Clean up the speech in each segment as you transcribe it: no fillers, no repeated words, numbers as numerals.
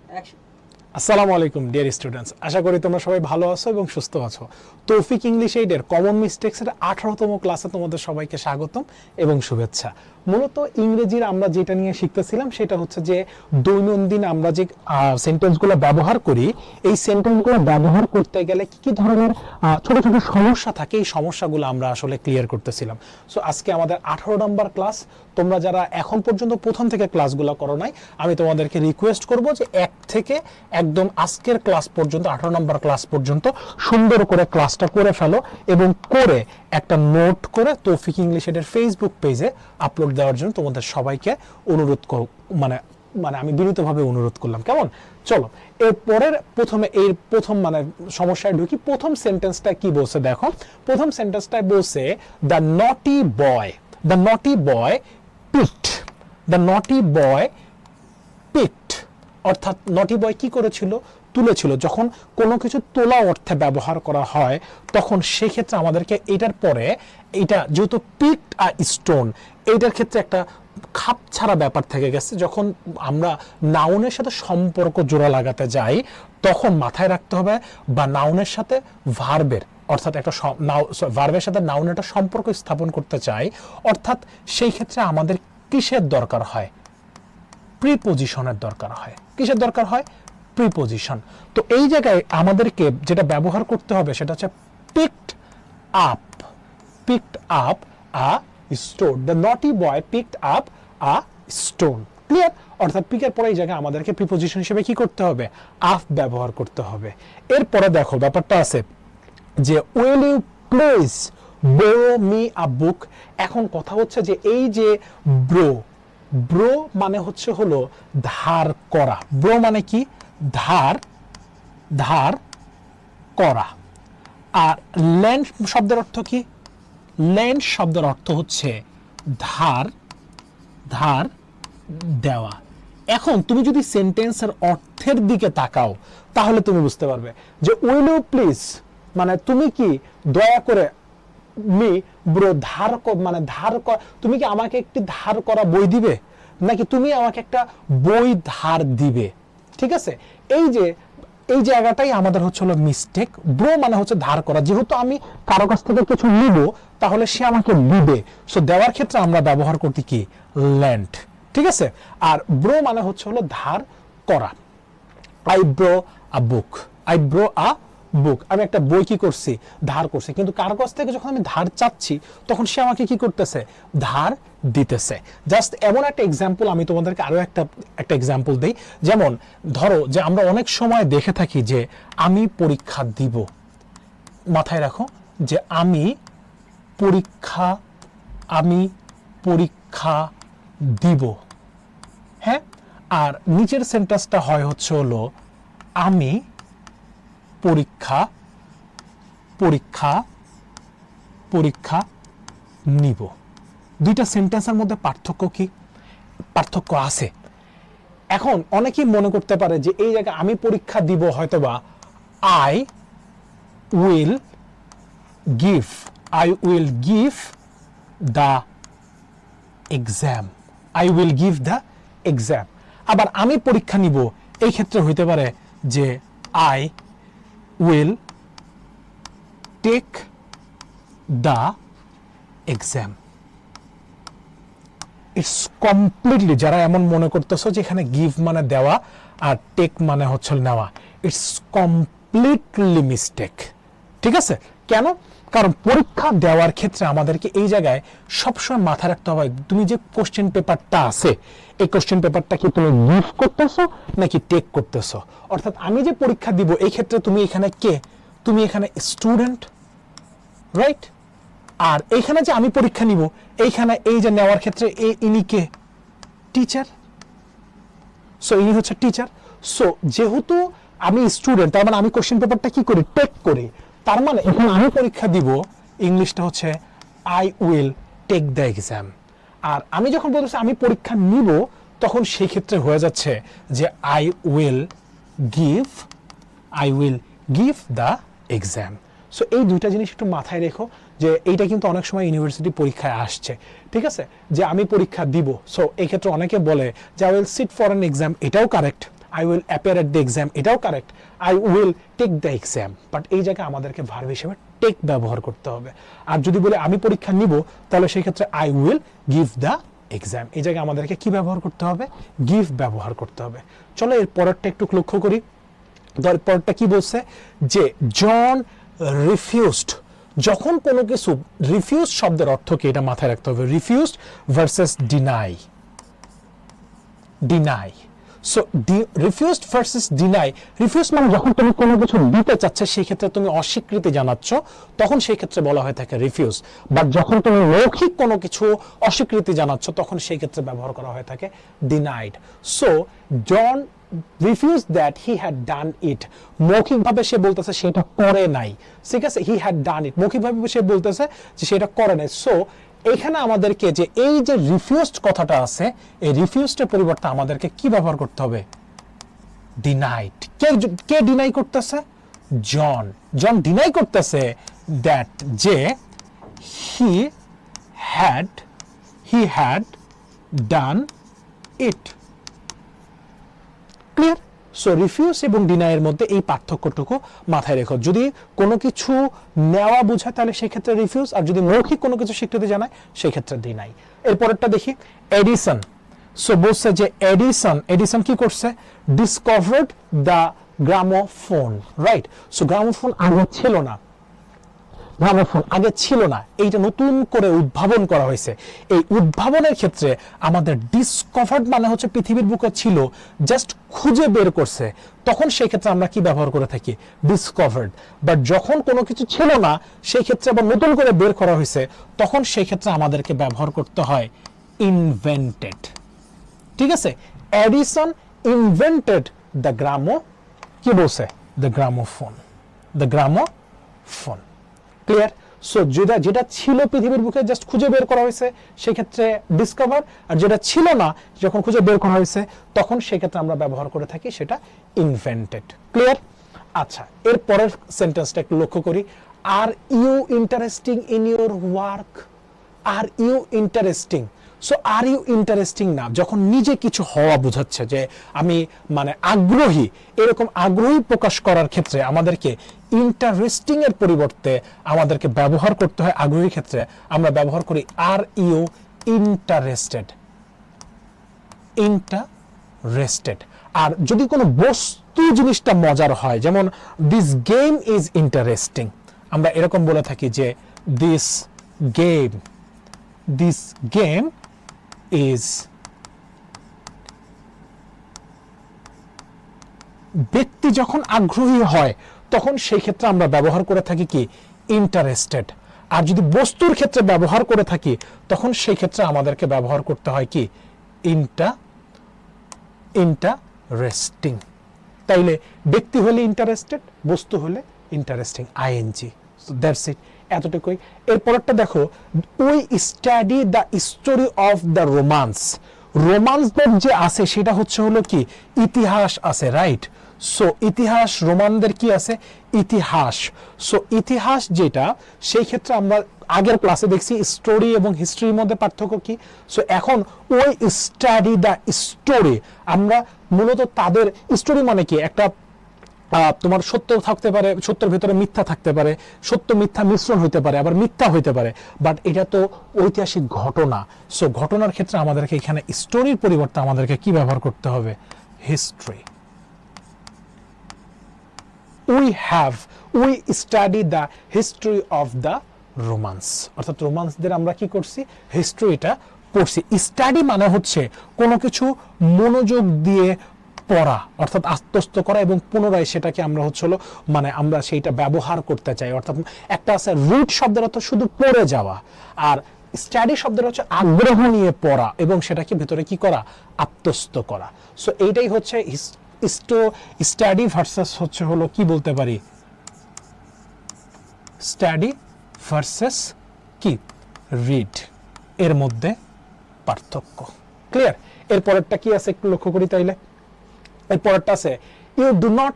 আসসালামু আলাইকুম dear students, আশা করি তোমরা সবাই ভালো আছো এবং সুস্থ আছো। তৌফিক ইংলিশ এইডের কমন মিস্টেক্সের 18তম ক্লাসে তোমাদের সবাইকে স্বাগতম এবং শুভেচ্ছা। মূলত ইংরেজির আমরা যেটা নিয়ে শিখতেছিলাম সেটা হচ্ছে যে দৈনন্দিন আমরা যে সেন্টেন্সগুলো ব্যবহার করি, এই সেন্টেন্সগুলো ব্যবহার করতে গেলে কি কি ধরনের ছোট ছোট সমস্যা থাকে, এই সমস্যাগুলো আমরা আসলে ক্লিয়ার করতেছিলাম। সো আজকে আমাদের 18 নম্বর ক্লাস। তোমরা যারা এখন পর্যন্ত প্রথম থেকে ক্লাসগুলো করো নাই, আমি তোমাদেরকে রিকোয়েস্ট করব যে এক থেকে একদম আজকের ক্লাস পর্যন্ত 18 নম্বর ক্লাস পর্যন্ত সুন্দর করে ক্লাসটা করে ফেলো এবং করে একটা নোট করে তৌফিক ইংলিশ এর ফেসবুক পেজে আপলোড দেওয়ার জন্য তোমাদের সবাইকে অনুরোধ মানে আমি বিনীতভাবে অনুরোধ করলাম। কেমন? চলো এরপরের প্রথম সমস্যায় ঢুকি। প্রথম সেন্টেন্সটা কি বলছে দেখো। প্রথম সেন্টেন্সটায় বলছে দ্য নটি বয় পিকড। অর্থাৎ নটি বয় কি করেছিল? তুলেছিল। যখন কোনো কিছু তোলা অর্থে ব্যবহার করা হয় তখন সেক্ষেত্রে আমাদেরকে এটার পরে এটা যেহেতু পিকড আ স্টোন, এইটার ক্ষেত্রে একটা খাপ ছাড়া ব্যাপার থেকে গেছে। যখন আমরা নাউনের সাথে সম্পর্ক জোড়া লাগাতে যাই তখন মাথায় রাখতে হবে বা নাউনের সাথে ভার্বের, অর্থাৎ একটা ভার্বের সাথে নাউনের একটা সম্পর্ক স্থাপন করতে চাই, অর্থাৎ সেই ক্ষেত্রে আমাদের কিসের দরকার হয়? প্রিপোজিশনের দরকার হয়। কিসের দরকার হয়? প্রিপোজিশন। তো এই জায়গায় আমাদেরকে যেটা ব্যবহার করতে হবে সেটা হচ্ছে picked up a stone. The naughty boy picked up a stone. Clear? অর্থাৎ পিকের পরে এই জায়গায় আমাদেরকে প্রিপোজিশন হিসেবে কি করতে হবে? আপ ব্যবহার করতে হবে। এরপরে দেখো ব্যাপারটা আছে যে will you please borrow me a book। এখন কথা হচ্ছে যে এই যে ব্রো মানে হচ্ছে হলো ধার করা। ব্রো মানে কি? ধার করা। আর ল্যান্ড শব্দের অর্থ কি? ল্যান্ড শব্দের অর্থ হচ্ছে ধার দেওয়া। এখন তুমি যদি সেন্টেন্সের অর্থের দিকে তাকাও তাহলে তুমি বুঝতে পারবে যে উইল ইউ প্লিজ মানে তুমি কি দয়া করে মি ব্রো তুমি কি আমাকে একটি ধার করা বই দিবে, নাকি তুমি আমাকে একটা বই ধার দিবে? ঠিক আছে, এই জায়গাটাই আমাদের হচ্ছে হলো মিস্টেক। ব্রো মানে হচ্ছে ধার করা। যেহেতু আমি কারো কাছ থেকে কিছু নিব তাহলে সে আমাকে দিবে, সো দেওয়ার ক্ষেত্রে আমরা ব্যবহার করতে কি? ল্যান্ড। ঠিক আছে, আর ব্রো মানে হচ্ছে হলো ধার করা। আই ব্রো আ বুক। আমি একটা বই কি করছি? ধার করছি। কিন্তু কার কাছ থেকে যখন আমি ধার চাচ্ছি তখন সে আমাকে কি করতেছে? ধার দিতেছে। জাস্ট এমন একটা এক্সাম্পল আমি তোমাদেরকে আরো একটা এক্সাম্পল দেই। যেমন ধরো যে আমরা অনেক সময় দেখে থাকি যে আমি পরীক্ষা দিব। মাথায় রাখো যে আমি পরীক্ষা দিব। হ্যাঁ, আর নিচের সেন্টেন্সটা হয় হচ্ছে হলো আমি পরীক্ষা নিব। দুইটা সেন্টেন্সের মধ্যে পার্থক্য কি? পার্থক্য আছে। এখন অনেকেই মনে করতে পারে যে এই জায়গায় আমি পরীক্ষা দিব হয়তোবা I will give the exam. আবার আমি পরীক্ষা নিব এই ক্ষেত্রে হইতে পারে যে I will take the exam. It's completely, যারা এমন মনে করতেছো যে এখানে গিভ মানে দেওয়া আর টেক মানে হচ্ছে নেওয়া, ইটস কমপ্লিটলি মিস্টেক। ঠিক আছে? কেন? কারণ পরীক্ষা দেওয়ার ক্ষেত্রে আমাদেরকে এই জায়গায় সবসময় মাথায় রাখতে হবে তুমি যে কোশ্চেন পেপারটা আছে এই কোশ্চেন পেপারটা কি তুমি গিভ করতেছো নাকি টেক করতেছো। অর্থাৎ আমি যে পরীক্ষা দিব এই ক্ষেত্রে তুমি এখানে কে? তুমি এখানে স্টুডেন্ট, রাইট? আর এইখানে যে আমি পরীক্ষা নিব এইখানে এই যে নেওয়ার ক্ষেত্রে ইনি কে? টিচার। সো ইনি হচ্ছে টিচার। সো যেহেতু আমি স্টুডেন্ট তার মানে আমি কোশ্চেন পেপারটা কি করি? টেক করি। তার মানে এখন আমি পরীক্ষা দিব, ইংলিশটা হচ্ছে I will take the exam. আর আমি যখন বলতেছি আমি পরীক্ষা নিব তখন সেই ক্ষেত্রে হয়ে যাচ্ছে যে I will give the exam. So এই দুইটা জিনিস একটু মাথায় রেখো যে এইটা কিন্তু অনেক সময় ইউনিভার্সিটি পরীক্ষায় আসছে। ঠিক আছে, যে আমি পরীক্ষা দিব। সো এই ক্ষেত্রে অনেকে বলে যে I will sit for an exam, এটাও correct. I will appear at the exam, এটাও correct. I will take the exam, but এই জায়গায় আমাদেরকে ভার্ব হিসেবে টেক ব্যবহার করতে হবে। আর যদি বলে আমি পরীক্ষা নিব, তাহলে সেই ক্ষেত্রে I will give the exam, এই জায়গায় আমাদেরকে কি ব্যবহার করতে হবে? গিভ ব্যবহার করতে হবে। চলো এর পরেরটা একটু লক্ষ্য করি। পরেরটা কি বলছে? যে জন রিফিউজড, যখন কোনো কিছু, রিফিউজ শব্দের অর্থ কি এটা মাথায় রাখতে হবে, refused versus deny. Deny, so refused versus deny. Refuse মানে যখন তুমি কোনো কিছু দিতে চাচ্ছ, সেই ক্ষেত্রে তুমি অস্বীকৃতি জানাচ্ছ, তখন সেই ক্ষেত্রে বলা হয়ে থাকে রিফিউজ। বাট যখন তুমি মৌখিক কোনো কিছু অস্বীকৃতি জানাচ্ছ, তখন সেই ক্ষেত্রে ব্যবহার করা হয়ে থাকে denied. So John refuse that he had done it, মৌখিকভাবে সে বলতেছে সেটা করে নাই, ঠিক আছে, হি হ্যাড ডান ইট, মৌখিকভাবে সে বলতেছে যে সেটা করে নাই। সো এখানে আমাদেরকে যে এই যে রিফিউজড কথাটা আছে, এই রিফিউজডের পরিবর্তে আমাদেরকে কি ব্যবহার করতে হবে? ডিনাইড। কে ডিনাই করতেছে? জন। জন ডিনাই করতেছে দ্যাট যে হি had done it. Clear? So refuse এবং ডিনাইয়ের মধ্যে এই পার্থক্যটুকু মাথায় রেখো। যদি কোনো কিছু নেওয়া বোঝায় তাহলে সেই ক্ষেত্রে রিফিউজ, আর যদি মৌখিক কোনো কিছু স্বীকৃতি জানায় সেই ক্ষেত্রে ডিনাই। এরপরেরটা দেখি, এডিসন। সো বলছে যে এডিসন কি করছে? Discovered the gramophone, right? So gramophone আগে ছিল না, গ্রামোফোন আগে ছিল না, এইটা নতুন করে উদ্ভাবন করা হয়েছে। এই উদ্ভাবনের ক্ষেত্রে আমাদের ডিসকভার্ড মানে হচ্ছে পৃথিবীর বুকে ছিল, জাস্ট খুঁজে বের করছে, তখন সেই ক্ষেত্রে আমরা কি ব্যবহার করে থাকি? ডিসকভার্ড। বাট যখন কোনো কিছু ছিল না, সেই ক্ষেত্রে আবার নতুন করে বের করা হয়েছে, তখন সেই ক্ষেত্রে আমাদেরকে ব্যবহার করতে হয় ইনভেন্টেড। ঠিক আছে? এডিসন ইনভেন্টেড দ্য কি বলছে? The gramophone, the gramophone. Clear? So যেটা ছিল পৃথিবীর বুকে জাস্ট খুঁজে বের করা হয়েছে, সেই ক্ষেত্রে ডিসকভার, আর যেটা ছিল না যখন খুঁজে বের করা হয়েছে, তখন সেই ক্ষেত্রে আমরা ব্যবহার করে থাকি সেটা ইনভেন্টেড। ক্লিয়ার? আচ্ছা, এর পরের সেন্টেন্সটা একটু লক্ষ্য করি। Are you interesting in your work? Are you interesting. So are you interesting না, যখন নিজে কিছু হওয়া বোঝাচ্ছে, যে আমি মানে আগ্রহী, এরকম আগ্রহী প্রকাশ করার ক্ষেত্রে আমাদেরকে ইন্টারেস্টিং এর পরিবর্তে আমাদেরকে ব্যবহার করতে হয়, আগ্রহী ক্ষেত্রে আমরা ব্যবহার করি আর ইউ ইন্টারেস্টেড। ইন্টারেস্টেড। আর যদি কোনো বস্তু জিনিসটা মজার হয়, যেমন দিস গেম ইজ ইন্টারেস্টিং, আমরা এরকম বলে থাকি যে দিস গেম ইজ। ব্যক্তি যখন আগ্রহী হয় তখন সেই ক্ষেত্রে আমরা ব্যবহার করে থাকি কি? ইন্টারেস্টেড। আর যদি বস্তুর ক্ষেত্রে ব্যবহার করে থাকি, তখন সেই ক্ষেত্রে আমাদেরকে ব্যবহার করতে হয় কি? ইন্টারেস্টিং। তাইলে ব্যক্তি হলে ইন্টারেস্টেড, বস্তু হলে ইন্টারেস্টিং, আইএনজি। দ্যাটস ইট, এতটুকুই। এরপরটা দেখো, we study the story of the romance. রোমান্সদের যে আছে সেটা হলো কি? ইতিহাস আছে, রাইট? সো ইতিহাস, রোমানদের কি আছে? ইতিহাস। সো ইতিহাস যেটা, সেই ক্ষেত্রে আমরা আগের ক্লাসে দেখছি স্টোরি এবং হিস্ট্রির মধ্যে পার্থক্য কি। সো এখন ওই স্টাডি দ্য স্টোরি, আমরা মূলত তাদের, স্টোরি মানে কি? একটা তোমার সত্য থাকতে পারে, সত্যের ভিতরে মিথ্যা থাকতে পারে, সত্য মিথ্যা মিশ্রণ হইতে পারে, আবার মিথ্যা হইতে পারে, বাট এটা তো ঐতিহাসিক ঘটনা। সো ঘটনার ক্ষেত্রে আমাদেরকে এখানে স্টোরির পরিবর্তে আমাদেরকে কি ব্যবহার করতে হবে? History. We study the history of the romance, অর্থাৎ রোমান্সদের আমরা কি করছি? হিস্ট্রিটা পড়ছি। স্টাডি মানে হচ্ছে কোনো কিছু মনোযোগ দিয়ে পড়া, অর্থাৎ আত্মস্থ করা, এবং পুনরায় সেটাকে আমরা মানে আমরা সেইটা ব্যবহার করতে চাই। অর্থাৎ একটা আছে রিড শব্দের অর্থ শুধু পড়ে যাওয়া, আর স্টাডি শব্দের হচ্ছে আগ্রহ নিয়ে পড়া এবং সেটাকে ভেতরে কি করা? আত্মস্থ করা। সো এইটাই হচ্ছে স্টাডি ভার্সেস কি বলতে পারি? স্টাডি ভার্সেস কি? রিড, এর মধ্যে পার্থক্য। ক্লিয়ার? এর পরেরটা কি আছে একটু লক্ষ্য করি তাইলে। এর পরেরটা আছে you do not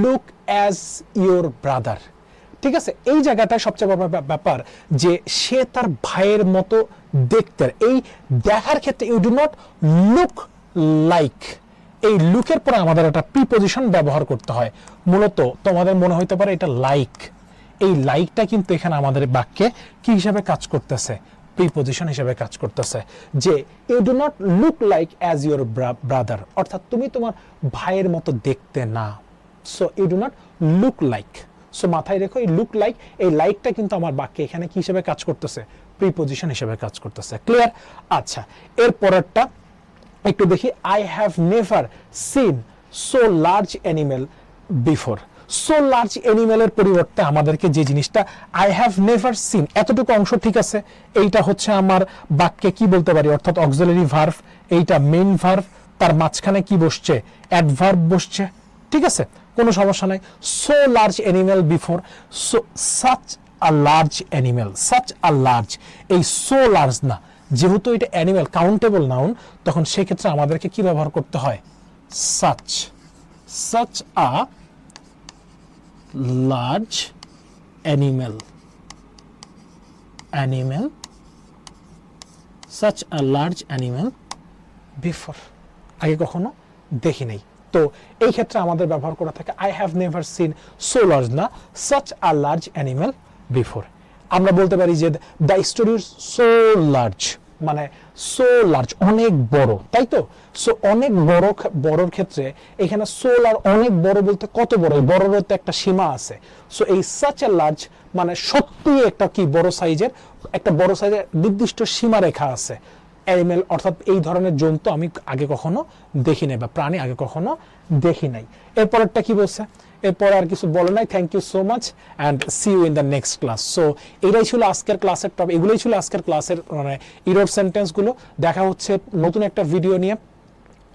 look as your brother. ঠিক আছে? এই জায়গাটা সবচেয়ে বড় ব্যাপার যে সে তার ভাইয়ের মতো দেখতে, এই দেখার ক্ষেত্রে you do not look like, এই লুকের পরে আমাদের একটা প্রিপজিশন ব্যবহার করতে হয়। মূলত তোমাদের মনে হইতে পারে এটা লাইক, এই লাইকটা কিন্তু এখানে আমাদের বাক্যে কি হিসাবে কাজ করতেছে, প্রিপজিশন হিসেবে কাজ করতেছে, যে you do not look like as your brother, অর্থাৎ তুমি তোমার ভাইয়ের মতো দেখতে না। So you do not look like. So মাথায় রেখো এই লুক লাইক, এই লাইকটা কিন্তু আমার বাক্যে এখানে কি হিসেবে কাজ করতেছে, প্রিপজিশন হিসেবে কাজ করতেছে। ক্লিয়ার? আচ্ছা, এর পরেরটা একটু দেখি। I have never seen so large animal before. So large অ্যানিমেলের পরিবর্তে আমাদেরকে যে জিনিসটা আই হ্যাভ নেভার সিন, এতটুকু অংশ ঠিক আছে, এইটা হচ্ছে আমার বাক্যে কি বলতে পারি, অর্থাৎ অক্সিলারি ভার্ব, এইটা মেইন ভার্ব, তার মাঝখানে কি বসছে, অ্যাডভার্ব বসছে, ঠিক আছে, কোনো সমস্যা নাই। So large animal before, so such a large animal, such a large, এই সো লার্জ না, যেহেতু এটা অ্যানিমেল কাউন্টেবল নাউন, তখন সেক্ষেত্রে আমাদেরকে কি ব্যবহার করতে হয়, such, such a large animal, animal, such a large animal before, আগে কখনো দেখি নাই। তো এই ক্ষেত্রে আমাদের ব্যবহার করা থাকে I have never seen so large, না such a large animal before. আমরা বলতে পারি যে the story is so large, মানে সো লার্জ, অনেক বড়, তাই তো? সো অনেক বড়, বড়র ক্ষেত্রে এখানে সো লার্জ, অনেক বড় বলতে কত বড়, এই বড়র তো একটা সীমা আছে। সো এই সাচ আ লার্জ মানে সত্যি একটা কি বড় সাইজের, একটা বড় সাইজের নির্দিষ্ট সীমা রেখা আছে। অ্যানিমেল অর্থাৎ এই ধরনের জন্তু আমি আগে কখনো দেখি নাই, বা প্রাণী আগে কখনো দেখি নাই। এরপরেরটা কি বলছে, এরপর আর কিছু বলে নাই। Thank you so much and see you in the next class. So এটাই ছিল আজকের ক্লাসের টপিক, এগুলোই ছিল আজকের ক্লাসের মানে ইরর সেন্টেন্সগুলো। দেখা হচ্ছে নতুন একটা ভিডিও নিয়ে,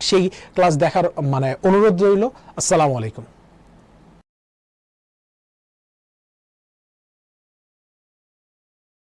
সেই ক্লাস দেখার মানে অনুরোধ রইল। আসসালামু আলাইকুম।